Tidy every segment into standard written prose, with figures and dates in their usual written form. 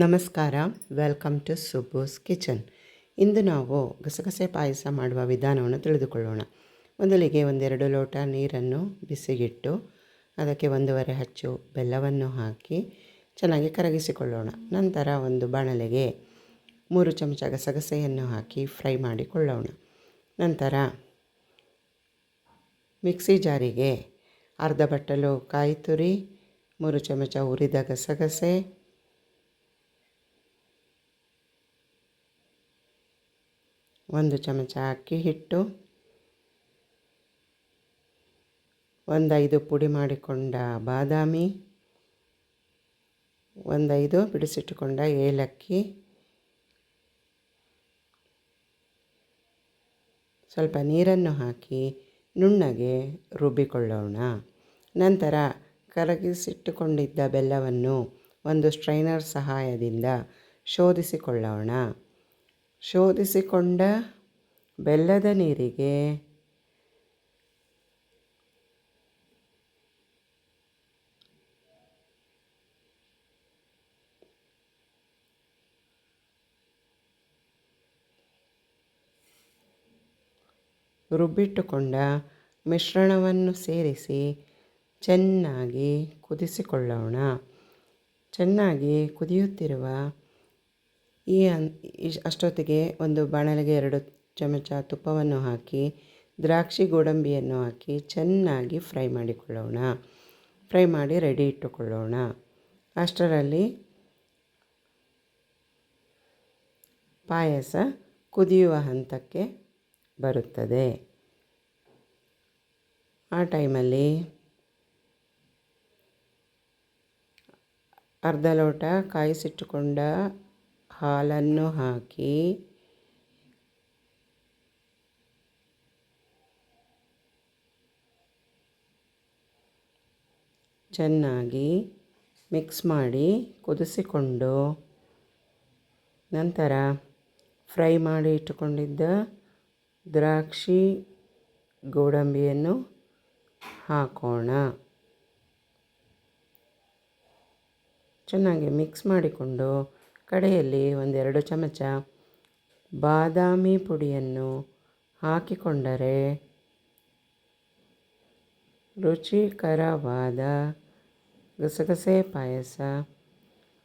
ನಮಸ್ಕಾರ, welcome to ಸುಬ್ಬೂಸ್ kitchen. ಇಂದು ನಾವು ಗಸಗಸೆ ಪಾಯಸ ಮಾಡುವ ವಿಧಾನವನ್ನು ತಿಳಿದುಕೊಳ್ಳೋಣ. ಮೊದಲಿಗೆ 1-2 ಲೋಟ ನೀರನ್ನು ಬಿಸಿಗಿಟ್ಟು ಅದಕ್ಕೆ 1.5 ಅಚ್ಚು ಬೆಲ್ಲವನ್ನು ಹಾಕಿ ಚೆನ್ನಾಗಿ ಕರಗಿಸಿಕೊಳ್ಳೋಣ. ನಂತರ ಒಂದು ಬಾಣಲೆಗೆ 3 ಚಮಚ ಗಸಗಸೆಯನ್ನು ಹಾಕಿ ಫ್ರೈ ಮಾಡಿಕೊಳ್ಳೋಣ. ನಂತರ ಮಿಕ್ಸಿ ಜಾರಿಗೆ ಅರ್ಧ ಬಟ್ಟಲು ಕಾಯಿ ತುರಿ, 3 ಚಮಚ ಹುರಿದ ಗಸಗಸೆ, 1 ಚಮಚ ಅಕ್ಕಿ ಹಿಟ್ಟು, 5 ಪುಡಿ ಮಾಡಿಕೊಂಡ ಬಾದಾಮಿ, 5 ಬಿಡಿಸಿಟ್ಟುಕೊಂಡ ಏಲಕ್ಕಿ, ಸ್ವಲ್ಪ ನೀರನ್ನು ಹಾಕಿ ನುಣ್ಣಗೆ ರುಬ್ಬಿಕೊಳ್ಳೋಣ. ನಂತರ ಕರಗಿಸಿಟ್ಟುಕೊಂಡಿದ್ದ ಬೆಲ್ಲವನ್ನು ಒಂದು ಸ್ಟ್ರೈನರ್ ಸಹಾಯದಿಂದ ಶೋಧಿಸಿಕೊಳ್ಳೋಣ. ಶೋಧಿಸಿಕೊಂಡ ಬೆಲ್ಲದ ನೀರಿಗೆ ರುಬ್ಬಿಟ್ಟುಕೊಂಡ ಮಿಶ್ರಣವನ್ನು ಸೇರಿಸಿ ಚೆನ್ನಾಗಿ ಕುದಿಸಿಕೊಳ್ಳೋಣ. ಚೆನ್ನಾಗಿ ಕುದಿಯುತ್ತಿರುವ ಅಷ್ಟೊತ್ತಿಗೆ ಒಂದು ಬಾಣಲೆಗೆ 2 ಚಮಚ ತುಪ್ಪವನ್ನು ಹಾಕಿ ದ್ರಾಕ್ಷಿ ಗೋಡಂಬಿಯನ್ನು ಹಾಕಿ ಚೆನ್ನಾಗಿ ಫ್ರೈ ಮಾಡಿಕೊಳ್ಳೋಣ. ಫ್ರೈ ಮಾಡಿ ರೆಡಿ ಇಟ್ಟುಕೊಳ್ಳೋಣ. ಅಷ್ಟರಲ್ಲಿ ಪಾಯಸ ಕುದಿಯುವ ಹಂತಕ್ಕೆ ಬರುತ್ತದೆ. ಆ ಟೈಮಲ್ಲಿ ಅರ್ಧ ಲೋಟ ಕಾಯಿಸಿಟ್ಟುಕೊಂಡ ಹಾಲನ್ನು ಹಾಕಿ ಚೆನ್ನಾಗಿ ಮಿಕ್ಸ್ ಮಾಡಿ ಕುದಿಸಿಕೊಂಡು ನಂತರ ಫ್ರೈ ಮಾಡಿ ಇಟ್ಟುಕೊಂಡಿದ್ದ ದ್ರಾಕ್ಷಿ ಗೋಡಂಬಿಯನ್ನು ಹಾಕೋಣ. ಚೆನ್ನಾಗಿ ಮಿಕ್ಸ್ ಮಾಡಿಕೊಂಡು ಕಡೆಯಲ್ಲಿ 1-2 ಚಮಚ ಬಾದಾಮಿ ಪುಡಿಯನ್ನು ಹಾಕಿಕೊಂಡರೆ ರುಚಿಕರವಾದ ಗಸಗಸೆ ಪಾಯಸ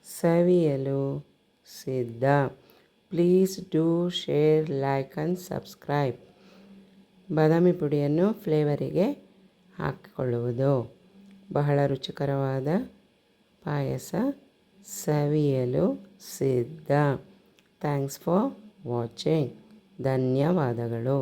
ಸವಿಯಲು ಸಿದ್ಧ. Please do share, like and subscribe. ಬಾದಾಮಿ ಪುಡಿಯನ್ನು ಫ್ಲೇವರಿಗೆ ಹಾಕಿಕೊಳ್ಳುವುದು. ಬಹಳ ರುಚಿಕರವಾದ ಪಾಯಸ ಸವಿಯಲು ಸಿದ್ಧ. Thanks for watching. ಧನ್ಯವಾದಗಳು.